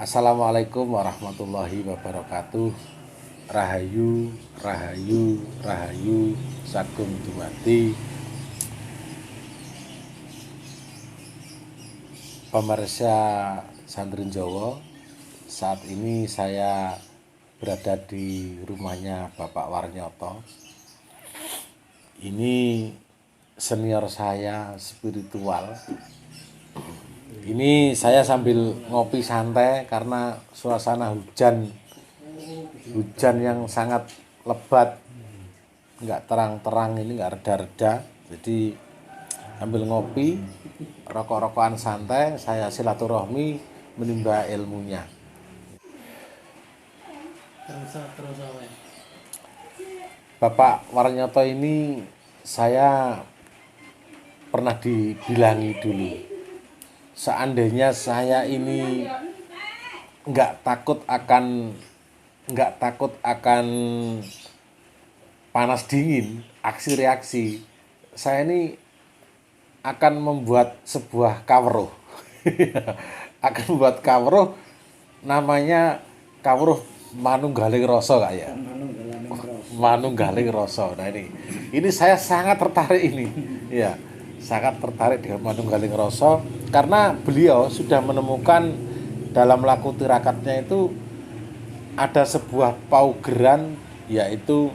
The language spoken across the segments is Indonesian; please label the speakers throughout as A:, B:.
A: Assalamualaikum warahmatullahi wabarakatuh. Rahayu, rahayu, rahayu, sagung dumadi pemirsa Santri Jawa. Saat ini saya berada di rumahnya Bapak Warnyoto. Ini senior saya spiritual. Ini saya sambil ngopi santai karena suasana hujan yang sangat lebat, nggak terang-terang, ini nggak reda-reda. Jadi sambil ngopi, rokok-rokokan santai, saya silaturahmi menimba ilmunya. Bapak Warnyoto ini saya pernah dibilangi dulu, seandainya saya ini nggak takut akan panas dingin, aksi reaksi, saya ini akan membuat sebuah kawruh. Akan membuat kawruh, namanya kawruh manunggaling rasa, Kak ya. Manunggaling rasa. Nah ini saya sangat tertarik ini. Ya, sangat tertarik dengan manunggaling rasa karena beliau sudah menemukan dalam laku tirakatnya itu ada sebuah paugeran, yaitu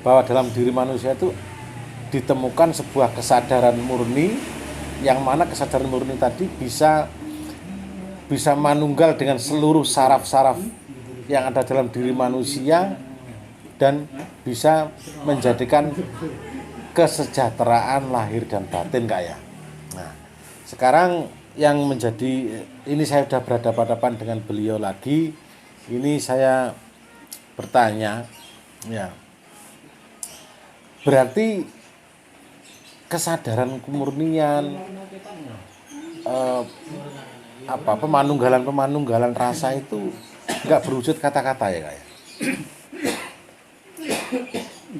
A: bahwa dalam diri manusia itu ditemukan sebuah kesadaran murni, yang mana kesadaran murni tadi bisa manunggal dengan seluruh saraf-saraf yang ada dalam diri manusia dan bisa menjadikan kesejahteraan lahir dan batin, Kak ya. Nah, sekarang yang menjadi, ini saya sudah berhadapan-hadapan dengan beliau lagi. Ini saya bertanya, ya, berarti kesadaran kemurnian, pemanunggalan rasa itu nggak berwujud kata-kata ya, Kak ya?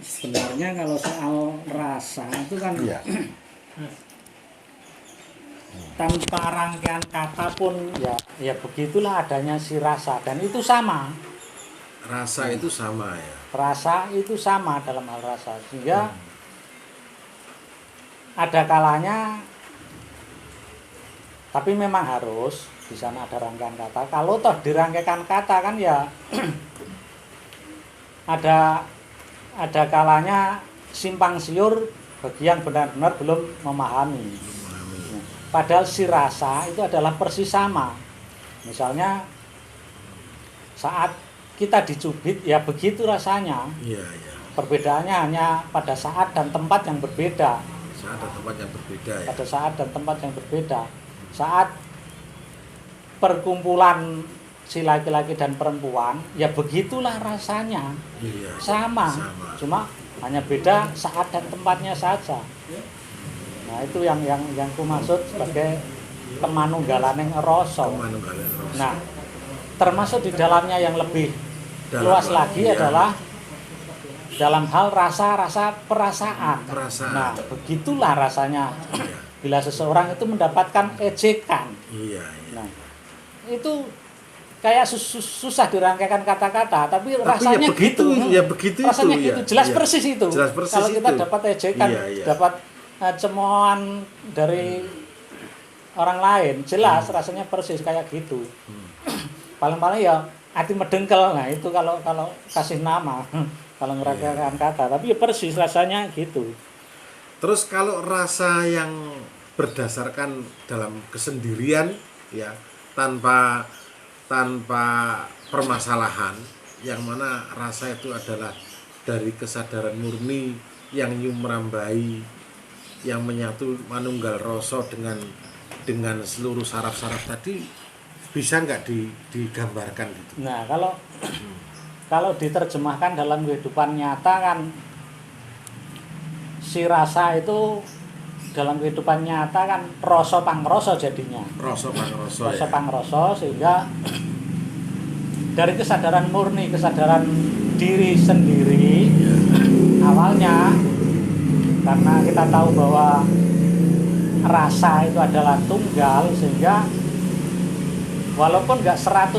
B: Sebenarnya kalau soal rasa itu kan
A: Iya.
B: tanpa rangkaian kata pun ya begitulah adanya si rasa, dan itu sama.
A: Rasa itu sama ya.
B: Rasa itu sama dalam hal rasa, sehingga ada kalanya, tapi memang harus di sana ada rangkaian kata. Kalau toh dirangkaikan kata kan ya ada kalanya simpang siur bagi yang benar-benar belum memahami. Padahal si rasa itu adalah persis sama. Misalnya saat kita dicubit, ya begitu rasanya.
A: Iya, iya.
B: Perbedaannya hanya pada saat dan tempat yang berbeda.
A: Saat dan tempat yang berbeda ya.
B: Pada saat dan tempat yang berbeda. Saat perkumpulan si laki-laki dan perempuan, ya begitulah rasanya.
A: Iya.
B: Sama. Cuma hanya beda saat dan tempatnya saja. Nah, itu yang ku maksud sebagai kemanunggalaning rasa. Nah, termasuk di dalamnya yang lebih luas lagi adalah dalam hal rasa perasaan. Nah, begitulah rasanya. Bila seseorang itu mendapatkan ejekan.
A: Iya.
B: Nah, itu kayak susah dirangkaikan kata-kata, tapi rasanya
A: begitu,
B: gitu.
A: Ya begitu
B: rasanya
A: itu.
B: Gitu. Jelas persis itu.
A: Jelas persis
B: kalau kita
A: itu.
B: dapat ejekan, dapat cemoohan dari orang lain, jelas rasanya persis kayak gitu. Paling-paling ya hati medengkel. Nah, itu kalau kasih nama, kalau ngerangkaikan kata, tapi ya persis rasanya gitu.
A: Terus kalau rasa yang berdasarkan dalam kesendirian ya, tanpa permasalahan, yang mana rasa itu adalah dari kesadaran murni yang merambai, yang menyatu manunggal rasa dengan seluruh saraf-saraf tadi, bisa nggak digambarkan gitu?
B: Nah, kalau diterjemahkan dalam kehidupan nyata kan, si rasa itu dalam kehidupan nyata kan rasa pangrasa jadinya. Rasa pangrasa, sehingga dari kesadaran murni, kesadaran diri sendiri, awalnya karena kita tahu bahwa rasa itu adalah tunggal, sehingga walaupun nggak 100%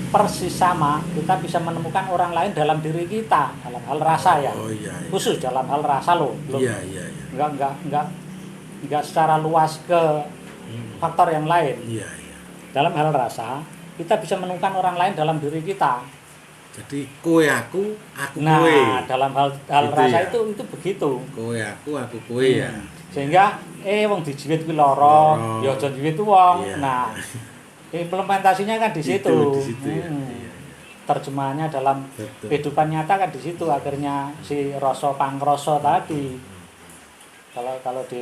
B: persis sama, kita bisa menemukan orang lain dalam diri kita, dalam hal rasa ya.
A: Oh iya.
B: Khusus dalam hal rasa loh. Belum,
A: Iya.
B: nggak secara luas ke faktor yang lain.
A: Iya.
B: Dalam hal rasa, kita bisa menemukan orang lain dalam diri kita.
A: Jadi kowe aku kowe.
B: Nah, dalam hal
A: Gitu
B: rasa
A: ya?
B: itu begitu.
A: Kowe aku kowe ya.
B: Sehingga wong dijiwit kuwi lara,
A: Lara.
B: ya aja jiwit wong.
A: Iya.
B: Nah, implementasinya kan di situ.
A: Di situ ya.
B: Hmm.
A: Iya.
B: Terjemahannya dalam
A: Betul.
B: kehidupan nyata kan di situ akhirnya si rasa pangrasa tadi. Kalau di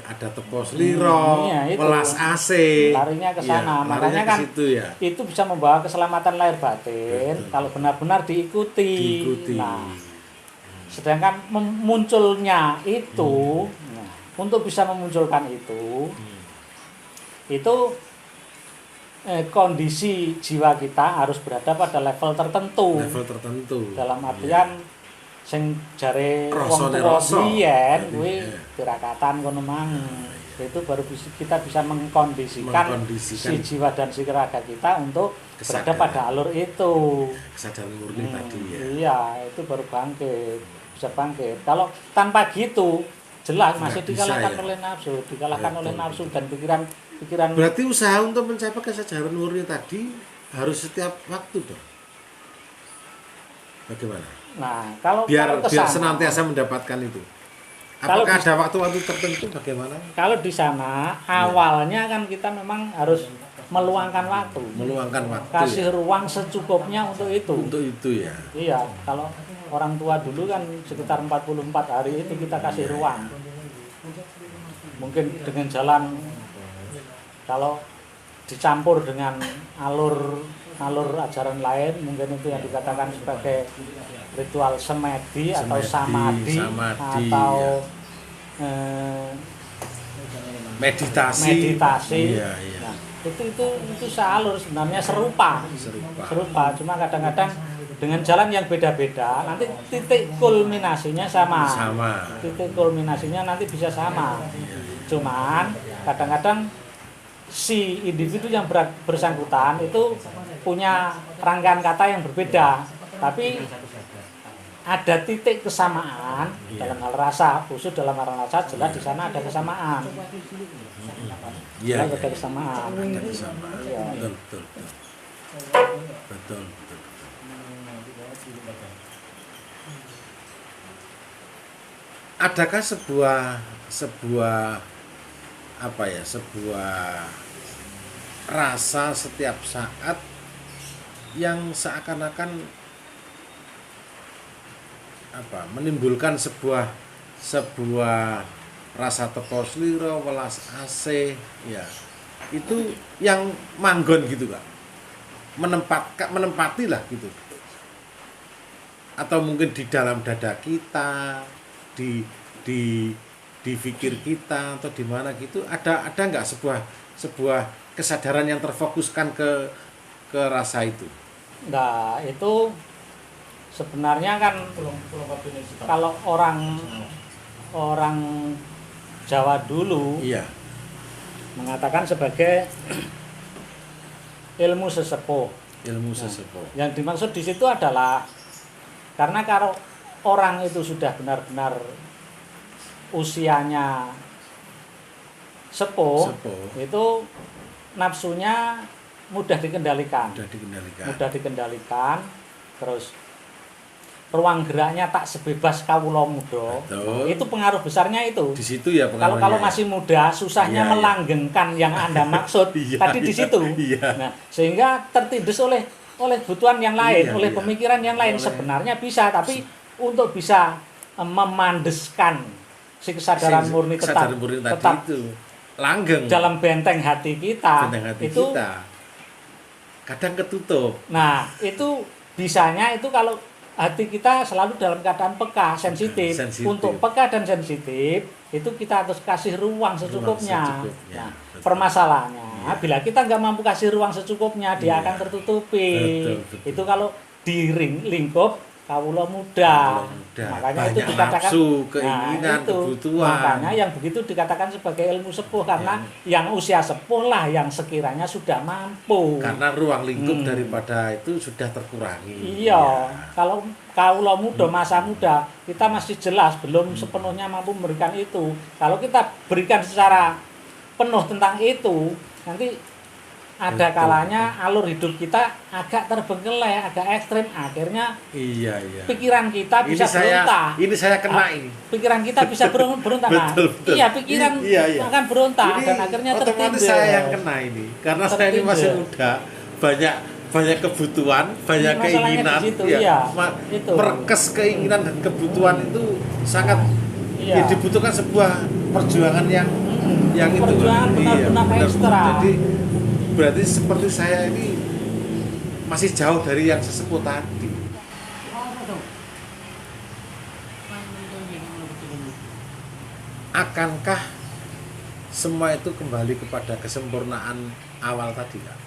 A: Ada teko sliro,
B: iya, itu.
A: welas AC.
B: larinya ke sana.
A: Iya,
B: Makanya
A: larinya ke
B: kan
A: situ ya.
B: itu bisa membawa keselamatan lahir batin.
A: Betul.
B: Kalau benar-benar diikuti.
A: Diikuti.
B: Nah, sedangkan munculnya itu, nah, untuk bisa memunculkan itu kondisi jiwa kita harus berada pada level tertentu.
A: Level tertentu.
B: Dalam artian sing jare wong
A: Rasane
B: tuwa
A: rasa.
B: biyen
A: Jadi,
B: kuwi
A: iya.
B: tirakatan kono mang. Itu baru kita bisa mengkondisikan si jiwa dan si raga kita untuk berada
A: Kesadaran.
B: pada alur itu.
A: Kesadaran murni tadi ya.
B: Iya, itu baru bangkit, bisa bangkit. Kalau tanpa gitu, jelas masih
A: Nggak bisa,
B: dikalahkan
A: ya?
B: oleh nafsu, dikalahkan
A: Betul,
B: oleh nafsu
A: betul.
B: dan pikiran.
A: Berarti usaha untuk mencapai kesadaran murni tadi harus setiap waktu dong. Bagaimana?
B: Nah, kalau
A: Biar
B: kesana,
A: senantiasa mendapatkan itu.
B: Kalau
A: Apakah
B: di-
A: ada waktu-waktu tertentu bagaimana?
B: Kalau di sana awalnya kan kita memang harus meluangkan waktu,
A: Meluangkan waktu
B: kasih
A: ya?
B: ruang secukupnya untuk itu.
A: Untuk itu ya.
B: Iya, kalau orang tua dulu kan sekitar 44 hari itu kita kasih ruang. Mungkin dengan jalan, kalau dicampur dengan alur ajaran lain, mungkin itu yang dikatakan sebagai ritual semedi atau
A: Semedi,
B: samadhi atau
A: Meditasi. Iya.
B: Nah, itu sealur sebenarnya serupa. Cuma kadang-kadang dengan jalan yang beda-beda, nanti titik kulminasinya sama. Titik kulminasinya nanti bisa sama. Cuman kadang-kadang si individu yang bersangkutan itu punya rangkaian kata yang berbeda, tapi ada titik kesamaan dalam hal rasa, khusus dalam hal rasa jelas di sana ada kesamaan.
A: Iya.
B: Ada kesamaan.
A: Ada kesamaan.
B: Iya.
A: Betul. Adakah sebuah rasa setiap saat yang seakan-akan menimbulkan sebuah rasa teko slira, welas AC ya. Itu yang manggon gitu Kak. Menempati lah gitu. Atau mungkin di dalam dada kita, di fikir kita atau di mana gitu, ada nggak sebuah kesadaran yang terfokuskan ke rasa itu?
B: Nah, itu sebenarnya kan kalau orang Jawa dulu
A: Iya.
B: mengatakan sebagai ilmu sesepuh.
A: Ilmu sesepuh.
B: Yang dimaksud di situ adalah karena kalau orang itu sudah benar-benar usianya sepuh, itu nafsunya mudah dikendalikan. Mudah dikendalikan. Terus ruang geraknya tak sebebas kawula muda. Nah, itu pengaruh besarnya itu.
A: Di situ ya pengaruhnya.
B: Kalau masih muda susahnya melanggengkan yang Anda maksud. Tadi di situ. Nah, sehingga tertindas oleh kebutuhan yang lain, oleh pemikiran yang lain. Sebenarnya bisa, tapi untuk bisa memandeskan si kesadaran murni tetap
A: itu langgeng
B: dalam benteng hati kita, itu
A: kadang ketutup.
B: Nah, itu bisanya itu kalau hati kita selalu dalam keadaan peka, sensitif. Untuk peka dan sensitif itu kita harus kasih ruang secukupnya. Nah, permasalahannya bila kita nggak mampu kasih ruang secukupnya, dia akan tertutupi. Betul. Itu kalau di lingkup kawula muda. Makanya itu
A: banyak
B: dikatakan
A: nafsu, keinginan,
B: itu.
A: kebutuhan.
B: Makanya yang begitu dikatakan sebagai ilmu sepuh karena yang usia sepuh lah yang sekiranya sudah mampu.
A: Karena ruang lingkup daripada itu sudah terkurangi.
B: Iya, kalau kawula muda, masa muda, kita masih jelas belum sepenuhnya mampu memberikan itu. Kalau kita berikan secara penuh tentang itu, nanti ada
A: Betul.
B: kalanya alur hidup kita agak terbengkelai, agak ekstrim. Akhirnya
A: Iya.
B: pikiran kita bisa berontak.
A: Ini saya kena ini.
B: Pikiran kita bisa berontak. Nah,
A: Betul.
B: iya, pikiran
A: Iya.
B: akan berontak
A: Ini
B: dan akhirnya
A: otomatis
B: tertindas.
A: saya yang kena ini. Karena saya ini masih muda, banyak kebutuhan, banyak
B: Masalahnya
A: keinginan.
B: di situ, iya. Itu.
A: Merekes keinginan dan kebutuhan itu sangat
B: Iya.
A: dibutuhkan sebuah perjuangan yang itu.
B: Perjuangan benar-benar
A: benar.
B: ekstra.
A: Jadi berarti seperti saya ini masih jauh dari yang sesepuh tadi. Akankah semua itu kembali kepada kesempurnaan awal tadi, Kak?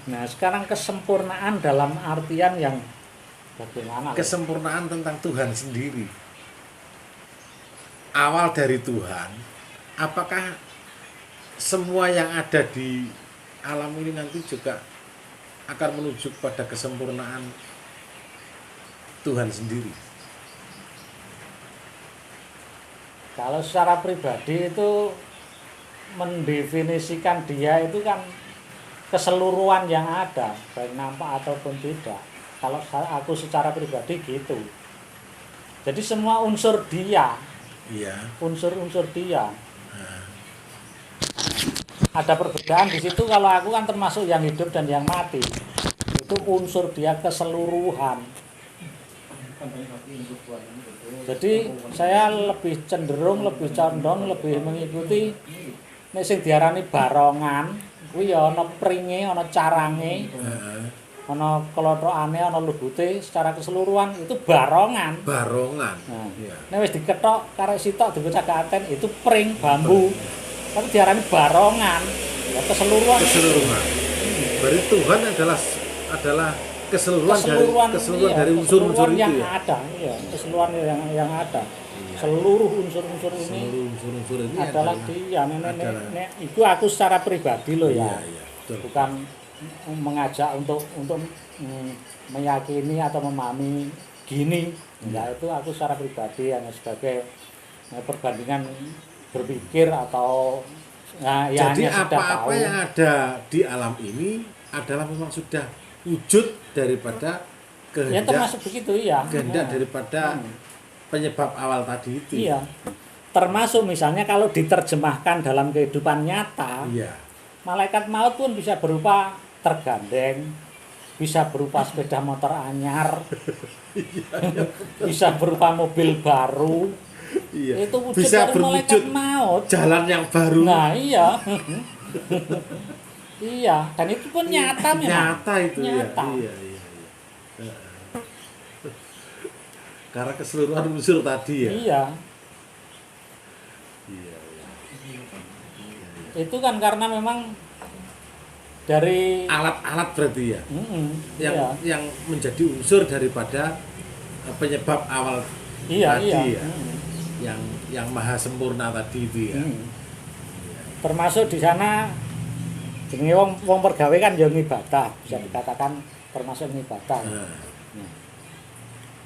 B: Nah, sekarang kesempurnaan dalam artian yang bagaimana?
A: Kesempurnaan tentang Tuhan sendiri. Awal dari Tuhan, apakah semua yang ada di alam ini nanti juga akan menuju pada kesempurnaan Tuhan sendiri?
B: Kalau secara pribadi itu mendefinisikan dia itu kan keseluruhan yang ada, baik nampak ataupun tidak. Kalau aku secara pribadi gitu. Jadi semua unsur dia,
A: Iya.
B: unsur-unsur dia. Ada perbedaan di situ. Kalau aku kan termasuk yang hidup dan yang mati. Itu unsur dia keseluruhan. Jadi saya lebih cenderung, lebih condong, lebih mengikuti nek sing diarani barongan, kuwi ya ana pringe, ana carange, ana klothokane, ana lubute secara keseluruhan itu barongan.
A: Barongan.
B: Nah,
A: Iya.
B: nek wis diketok karek sitok dibocah katen itu pring bambu. Tapi diarani barongan, ya keseluruhan.
A: Keseluruhan. Berarti Tuhan adalah keseluruhan
B: iya,
A: dari unsur-unsur itu
B: yang
A: ya.
B: ada, iya, keseluruhan yang ada. Seluruh unsur-unsur ini
A: Seluruh unsur-unsur ini
B: adalah dia.
A: adalah-
B: Itu aku secara pribadi loh ya.
A: Iya, betul.
B: Bukan mengajak untuk meyakini atau memahami gini. Enggak, itu aku secara pribadi hanya sebagai perbandingan berpikir atau ya
A: Jadi
B: hanya sudah
A: apa-apa
B: tahu.
A: yang ada di alam ini adalah memang sudah wujud daripada
B: Ya termasuk begitu ya.
A: kehendak daripada penyebab awal tadi itu.
B: Iya. Termasuk misalnya kalau diterjemahkan dalam kehidupan nyata,
A: Iya.
B: malaikat maut pun bisa berupa tergandeng, bisa berupa sepeda motor anyar, bisa berupa mobil baru.
A: Iya.
B: Itu wujud
A: Bisa
B: dari malaikat
A: berwujud
B: maut.
A: jalan yang baru.
B: Nah, iya. Iya, dan itu pun nyata memang.
A: Nyata itu
B: Nyata.
A: ya. Iya. Karena keseluruhan unsur tadi ya.
B: Iya.
A: Iya.
B: Itu kan karena memang dari
A: Alat-alat berarti ya.
B: iya.
A: Yang menjadi unsur daripada penyebab awal
B: Iya,
A: tadi
B: iya.
A: ya. Yang maha sempurna tadi itu ya.
B: Termasuk di sana jenenge wong pergawe kan ya ngibadah, bisa dikatakan termasuk ngibadah.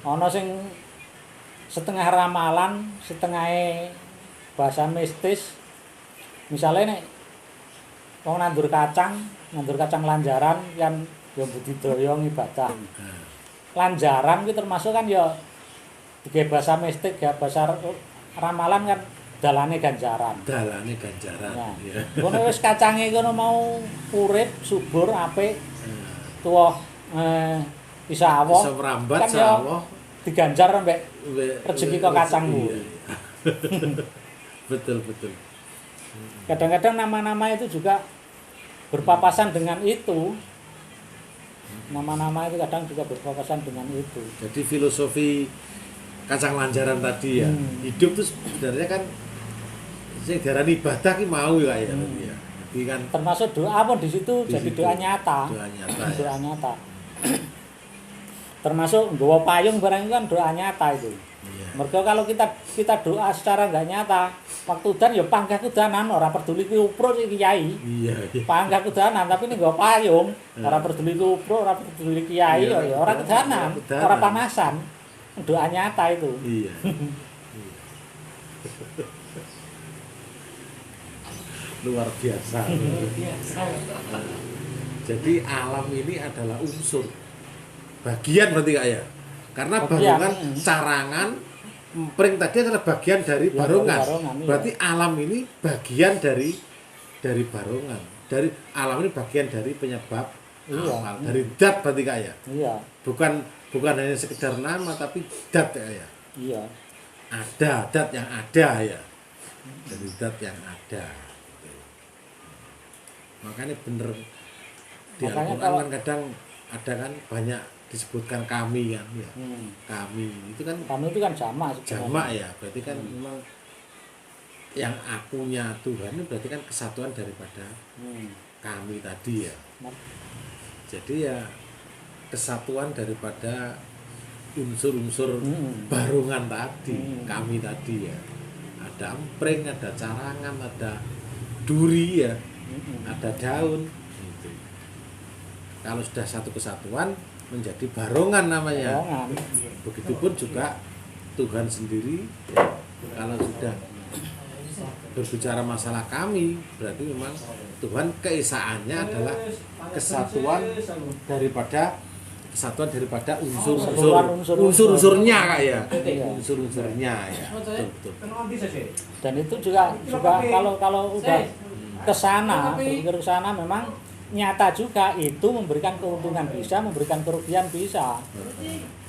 B: Ana sing setengah ramalan, setengah bahasa mistis. Misalnya nek wong nandur kacang lanjaran yang ya budidaya ngibadah. Lanjaran itu termasuk kan ya digawe bahasa mistik ya, bahasa ramalan kan dalane ganjaran.
A: Dalane ganjaran.
B: Nah,
A: Ya.
B: ngono wis kacange kono mau urip subur apik tuwa bisa awoh.
A: Bisa merambat
B: kan ya
A: sawah.
B: diganjar mbek rezeki kok kacangmu.
A: Iya. Betul.
B: Kadang-kadang nama-nama itu juga berpapasan dengan itu. Nama-nama itu kadang juga berpapasan dengan itu.
A: Jadi filosofi kacang lanjaran tadi ya. Hidup itu sebenarnya kan sing diarani ibadah ki mau ya ya. Jadi kan
B: Termasuk doa pun di situ
A: Di
B: jadi
A: situ.
B: doa nyata.
A: Doa nyata, ya.
B: Doa nyata. termasuk nggawa payung barang itu kan doa nyata itu.
A: Iya.
B: Mergo kalau kita doa secara nggak nyata, waktu udan ya panggah kudanan, ora peduli ki upro iki kiai.
A: Iya.
B: Panggah kudanan tapi ning nggawa payung, ora peduli ki upro, ora peduli kiai,
A: Iya,
B: ya ora kudanan,
A: kudanan.
B: ora panasan. Doa nyata itu.
A: Iya. Luar biasa. Jadi alam ini adalah unsur bagian berarti Kak ya. Karena
B: Bagian,
A: barongan carangan empring tadi adalah bagian dari
B: Ya,
A: barongan.
B: dari barongan, iya.
A: Berarti alam ini bagian dari barongan. Dari alam ini bagian dari penyebab
B: Iya.
A: amal. Dari dat berarti Kak ya.
B: Iya,
A: Bukan hanya sekedar nama tapi dat ya.
B: iya.
A: Ada dat yang ada ya. Dari dat yang ada. Makanya bener di
B: Makanya
A: Al-Quran
B: kalau-
A: kan kadang ada kan banyak disebutkan kami kan ya. Kami itu kan
B: Kami itu kan jamak sebenarnya.
A: jamak ya, berarti kan memang yang akunya Tuhan itu berarti kan kesatuan daripada kami tadi ya. Jadi ya kesatuan daripada unsur-unsur barongan tadi, kami tadi ya. Ada empring, ada carangan, ada duri ya, ada daun. Gitu. Kalau sudah satu kesatuan menjadi barongan namanya.
B: Barongan.
A: Begitupun juga Tuhan sendiri ya, kalau sudah berbicara masalah kami berarti memang Tuhan keesaannya adalah kesatuan daripada unsur-unsurnya Kak ya. Unsur-unsurnya ya. Betul.
B: Dan itu juga kalau udah ke sana, berpikir ke sana memang nyata juga itu memberikan keuntungan bisa, memberikan kerugian bisa.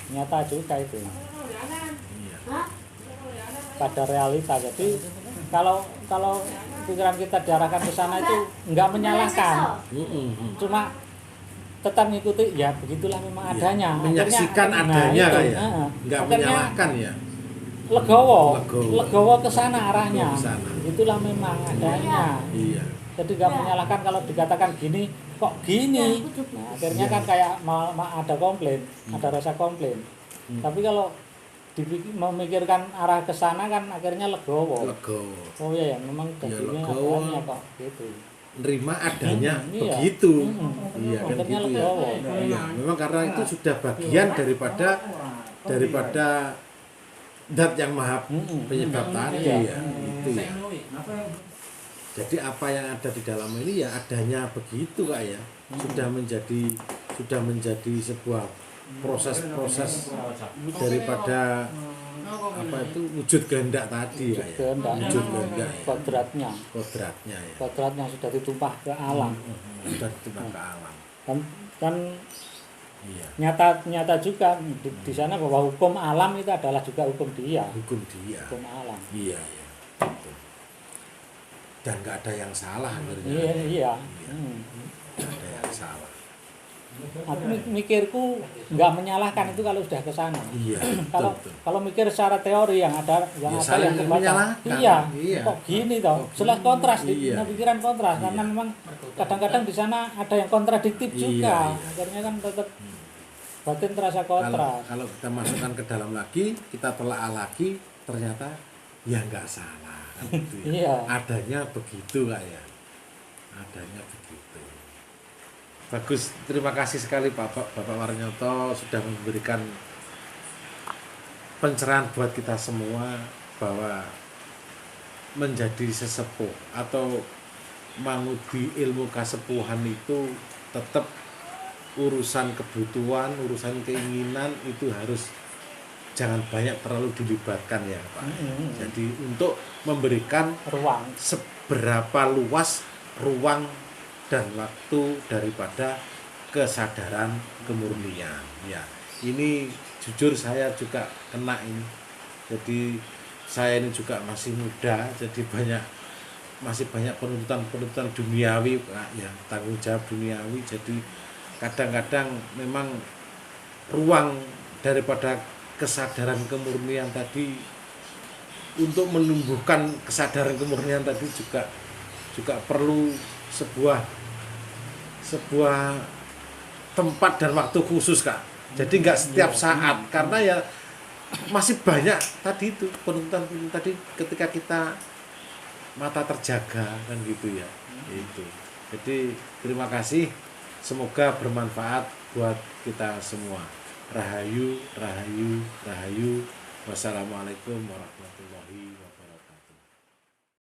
B: Nyata juga itu. Pada realita. Jadi kalau pikiran kita diarahkan ke sana itu enggak menyalahkan. Cuma tetap ngikuti ya begitulah memang adanya.
A: Menyaksikan
B: Akhirnya,
A: adanya
B: itu,
A: Kak ya. Enggak
B: akhirnya
A: menyalahkan ya.
B: legowo ke sana arahnya.
A: Ke sana.
B: Itulah memang adanya.
A: Iya.
B: Jadi nggak menyalahkan kalau dikatakan gini kok gini. Nah, akhirnya kan kayak ada komplain, ada rasa komplain. Tapi kalau memikirkan arah ke sana kan akhirnya legowo.
A: Legowo.
B: Oh iya ya, memang
A: Ya,
B: begini
A: legowo.
B: adanya kok gitu.
A: Nerima adanya
B: Iya.
A: begitu. Iya kan
B: Akhirnya
A: gitu ya.
B: legowo.
A: Iya, memang karena itu sudah bagian daripada dat yang maha penyebab tadi ya. Itu ya. Jadi apa yang ada di dalam ini ya adanya begitu Kak ya. Sudah menjadi sebuah proses daripada apa itu wujud kehendak tadi ya. Wujud kehendak ya.
B: Kodratnya
A: Ya.
B: kodratnya sudah ditumpah ke alam.
A: Sudah ditumpah ke alam.
B: Kan
A: Iya.
B: nyata juga di sana bahwa hukum alam itu adalah juga hukum dia.
A: Hukum dia.
B: Hukum alam.
A: Iya, iya. Betul. Dan nggak ada yang salah sebenarnya.
B: Iya.
A: Nggak ada yang salah.
B: Aku mikirku nggak menyalahkan itu kalau sudah ke sana.
A: Iya.
B: Kalau mikir secara teori yang ada
A: Ya,
B: yang
A: saling
B: kebaca.
A: menyalahkan.
B: Iya.
A: Iya.
B: Kok gini toh? Jelas kontras di
A: Iya.
B: pikiran kontras karena memang kadang-kadang di sana ada yang kontradiktif juga.
A: Iya.
B: Akhirnya kan tetap batin terasa kontras.
A: Kalau kita masukkan ke dalam lagi, kita telaah lagi, ternyata ya nggak salah. Kan gitu ya.
B: Iya.
A: Adanya begitu Kak ya. Adanya begitu. Bagus, terima kasih sekali Bapak Warnyoto sudah memberikan pencerahan buat kita semua bahwa menjadi sesepuh atau mengudi ilmu kasepuhan itu tetap urusan kebutuhan, urusan keinginan itu harus jangan banyak terlalu dilibatkan ya Pak. Jadi untuk memberikan
B: Ruang.
A: seberapa luas ruang dan waktu daripada kesadaran kemurnian. Ya, ini jujur saya juga kena ini. Jadi saya ini juga masih muda, jadi masih banyak penuntutan duniawi Pak, ya, tanggung jawab duniawi. Jadi kadang-kadang memang ruang daripada kesadaran kemurnian tadi untuk menumbuhkan kesadaran kemurnian tadi juga perlu sebuah tempat dan waktu khusus Kak. Jadi nggak setiap saat, karena ya masih banyak tadi itu penuntutan tadi ketika kita mata terjaga kan gitu ya. Itu. Jadi terima kasih, semoga bermanfaat buat kita semua. Rahayu, rahayu, rahayu. Wassalamualaikum warahmatullahi wabarakatuh.